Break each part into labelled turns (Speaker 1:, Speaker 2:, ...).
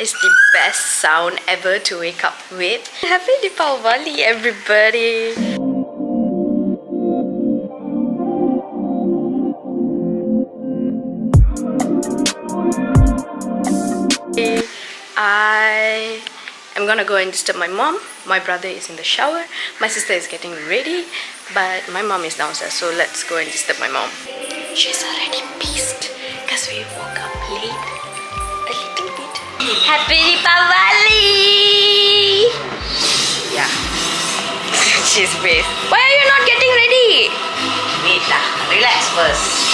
Speaker 1: is the best sound ever to wake up with. Happy Diwali, everybody! I'm gonna go and disturb my mom. My brother is in the shower. My sister is getting ready, but my mom is downstairs, so let's go and disturb my mom. She's already pissed because we woke up late a little bit. Happy Diwali! Yeah. She's pissed. Why are you not getting ready?
Speaker 2: Wait lah, relax first.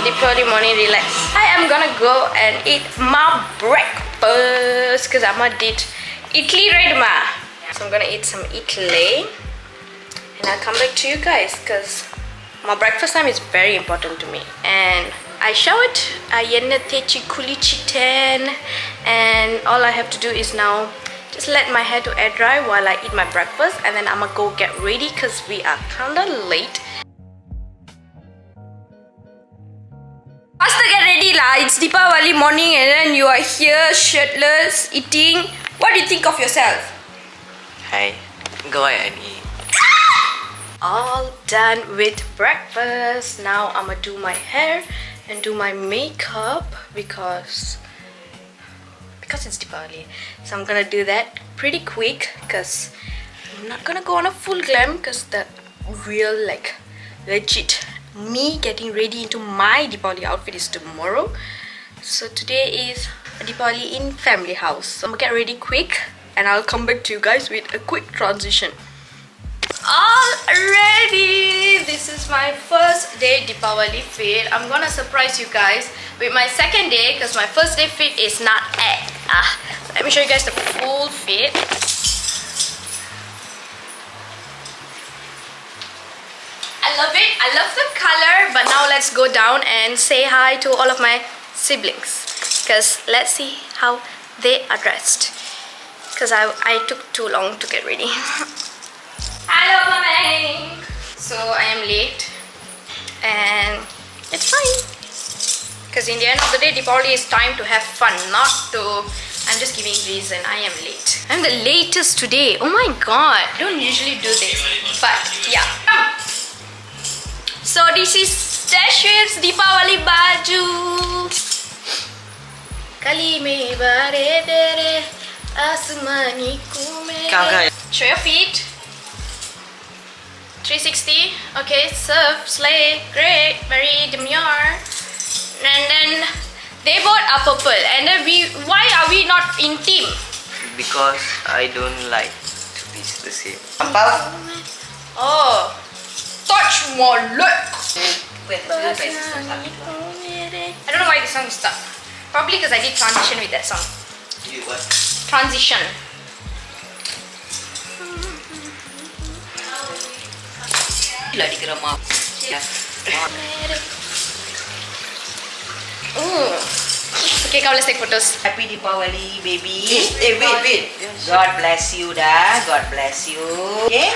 Speaker 1: Diwali morning relax. I am gonna go and eat my breakfast because Amma did idli, right ma? So I'm gonna eat some idli and I'll come back to you guys because my breakfast time is very important to me. And I showered, and all I have to do is now just let my hair to air dry while I eat my breakfast, and then I'm gonna go get ready because we are kinda late. Faster get ready lah, it's Diwali morning and then you are here shirtless eating. What do you think of yourself?
Speaker 2: Hey, go ahead and eat.
Speaker 1: All done with breakfast. Now I'm gonna do my hair and do my makeup because it's Diwali. So I'm gonna do that pretty quick because I'm not gonna go on a full glam because the real legit me getting ready into my Diwali outfit is tomorrow. So today is Diwali in family house. So I'm gonna get ready quick and I'll come back to you guys with a quick transition. Already, this is my first day Diwali fit. I'm gonna surprise you guys with my second day because my first day fit is not at. Let me show you guys the full fit. I love it. I love the color. But now let's go down and say hi to all of my siblings because let's see how they are dressed because I took too long to get ready. Hello, Mama. So I am late and it's fine because in the end of the day Diwali is time to have fun, not to. I'm just giving reason I am late. I'm the latest today. Oh my god, don't usually do this, but yeah. So this is Stash's Diwali baju. Kali me bare dere asmani kume. Show your feet. 360. Okay, serve, slay, great, very demure. And then they both are purple. And then why are we not in team?
Speaker 2: Because I don't like to be the same.
Speaker 1: Oh, touch my leg.
Speaker 2: I
Speaker 1: don't know why this song is stuck. Probably because I did transition with that song.
Speaker 2: You what?
Speaker 1: Transition. Okay, come, let's take photos.
Speaker 2: Happy Diwali, baby. Hey, wait. God bless you, da. God bless you. Okay?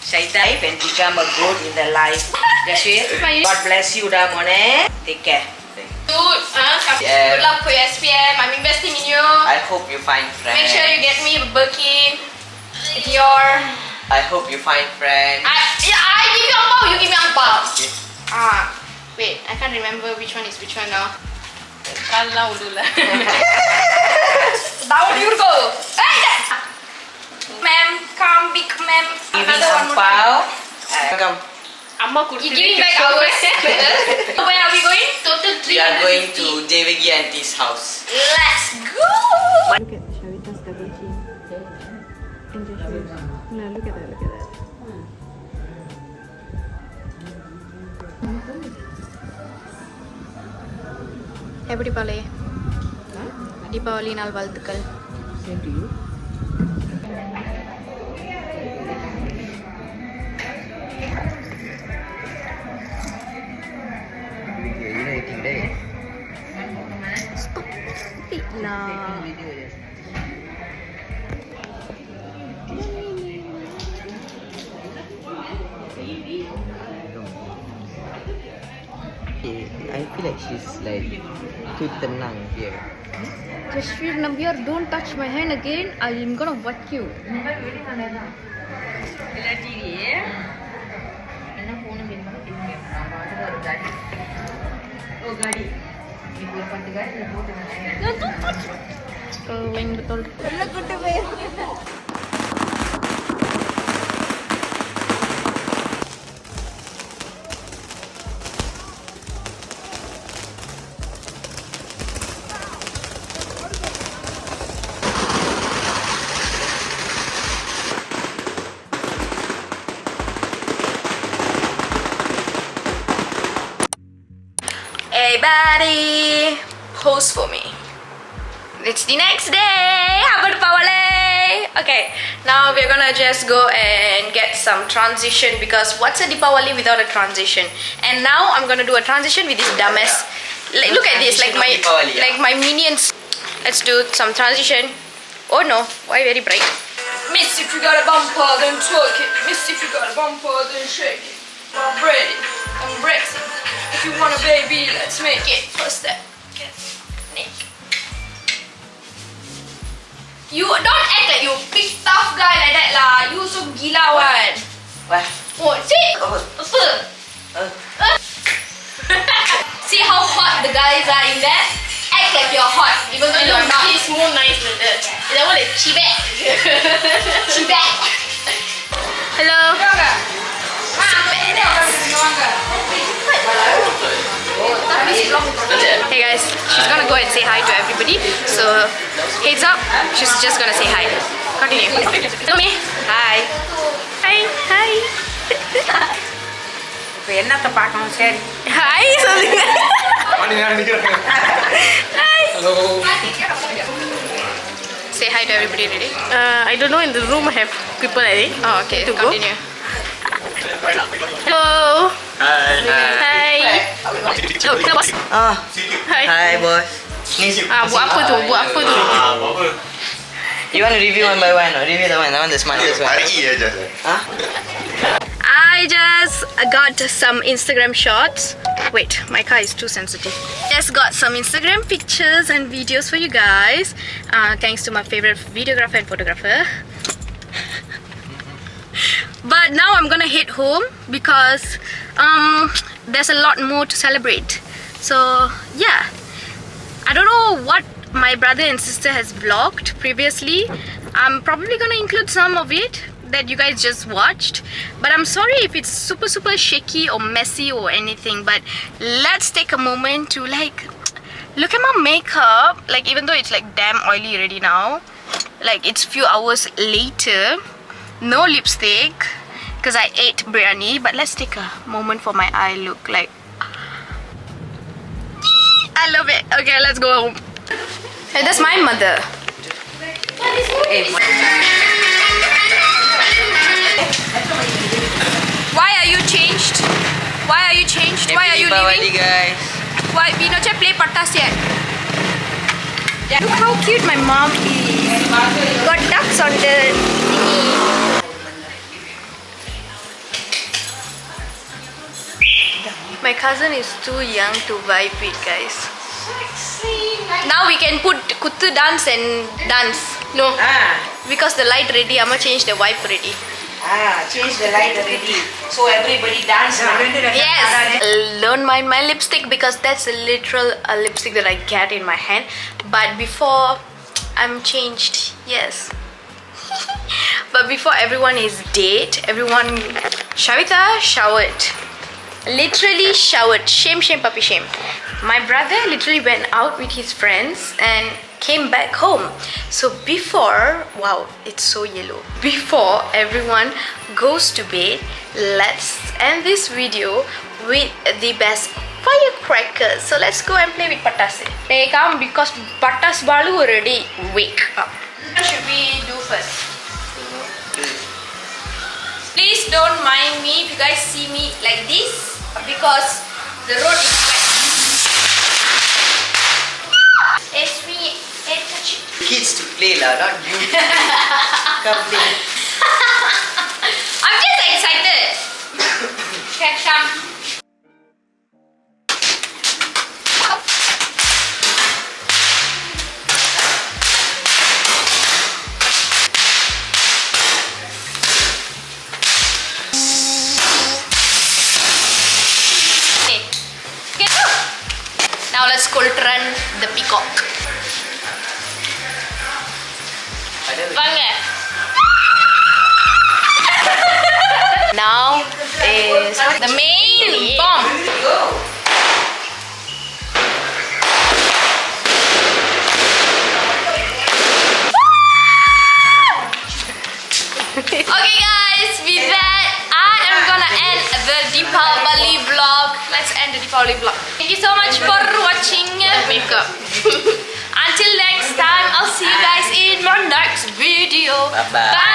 Speaker 2: Shaitai and become a good in the life. God bless you, da, Mone. Take care.
Speaker 1: Dude, good luck for your SPM. I'm investing in you.
Speaker 2: I hope you find friends.
Speaker 1: Make sure you get me a Birkin. Dior.
Speaker 2: I hope you find friends.
Speaker 1: I give you angpao, you give me angpao.
Speaker 2: Okay.
Speaker 1: Wait, I can't remember which one is which one now.
Speaker 3: Kalau dulu.
Speaker 1: Down you go. Hey, ma'am, come, big ma'am.
Speaker 2: Giving angpao. Come.
Speaker 1: You giving back ours. Where are we going? Total 300.
Speaker 2: We are going to JVG Auntie's house.
Speaker 1: Let's go.
Speaker 4: Look at Sharita's double chin and the shoes. No, look at that, look at that.
Speaker 1: Happy Diwali. Diwali nal valthukal.
Speaker 4: Same to you.
Speaker 2: You know eating day.
Speaker 1: Stop it lah.
Speaker 2: I feel like she's like too tenang here.
Speaker 1: Jashveer Nambiar, don't touch my hand again. I'm gonna whack you. Kelain betul. Hey buddy, pose for me. It's the next day. Apa Diwali? Okay, now we're gonna just go and get some transition because what's a Diwali without a transition? And now I'm gonna do a transition with this dumbass. Like, look at this, like my minions. Let's do some transition. Oh no, why very bright? Miss, if you got a bumper, then twerk it. Miss, if you got a bumper, then shake it. I'm ready, I'm Brexit. If you want a baby, let's make it. First step, get naked. You don't act like you big tough guy like that lah. You so gila one.
Speaker 2: Wah.
Speaker 1: Oh, see?
Speaker 2: Oh.
Speaker 1: See how hot the guys are in there? Act like you're hot, even though you're not.
Speaker 3: He's more nice than that.
Speaker 1: That one is chibak. Chibak. Hello. Hey guys, she's gonna go and say hi to everybody. So heads up, she's just gonna say hi. Continue. Tell me. Hi. Hi. Hi.
Speaker 2: என்னத்த பார்க்கணும் சரி
Speaker 1: Hi. சொல்லுங்க. Hi.
Speaker 5: Hello.
Speaker 1: Say hi to everybody already.
Speaker 3: I don't know, in the room have people, I think.
Speaker 1: Oh, okay.
Speaker 3: To go?
Speaker 1: Continue.
Speaker 3: Hello.
Speaker 5: Hi.
Speaker 3: Hi. Oh, kita bos.
Speaker 2: ah
Speaker 3: Hi.
Speaker 2: hi boss ni
Speaker 3: Buat apa tu? Buat apa tu?
Speaker 2: you want to review one by one or review the one the smartest one
Speaker 5: Hari aja.
Speaker 2: huh
Speaker 1: I just got some Instagram shots. Wait, my car is too sensitive. Just got some Instagram pictures and videos for you guys. Thanks to my favorite videographer and photographer. But now I'm gonna head home because there's a lot more to celebrate. So yeah, I don't know what my brother and sister has vlogged previously. I'm probably gonna include some of it that you guys just watched, but I'm sorry if it's super shaky or messy or anything. But let's take a moment to like look at my makeup. Like even though it's like damn oily already now, like it's few hours later, no lipstick because I ate biryani. But let's take a moment for my eye look. Like I love it. Okay, let's go home. Hey, that's my mother. Why are you changed? Why are you changed? Why are you leaving?
Speaker 2: guys
Speaker 1: Why we not yet play pattas yet? Look how cute my mom is. Got ducks on the thingy. My cousin is too young to vibe with, guys. Now we can put kuttu dance and dance. No, because the light ready. I'ma change the vibe already.
Speaker 2: change the light already so everybody dance now.
Speaker 1: Yes. Don't mind my lipstick because that's a literal lipstick that I get in my hand. But before I'm changed, yes. But before everyone is dead, everyone Shavita showered. Literally showered. Shame, puppy, shame. My brother literally went out with his friends and came back home. So before, wow, it's so yellow. Before everyone goes to bed, let's end this video with the best firecrackers. So let's go and play with patas. They come because patas balu already wake up. What should we do first? Please don't mind me if you guys see me like this because the road is wet. It's me. Touch it.
Speaker 2: Kids to play lah, not you. Come play.
Speaker 1: I'm just excited. Okay, come. Bangkok. Vâng à. Now is the main bomb. Okay guys, with that I am gonna end the Diwali vlog. Let's end the Diwali vlog. Thank you so much for watching. Makeup. Until next time, I'll see you guys in my next video.
Speaker 2: Bye-bye.
Speaker 1: Bye.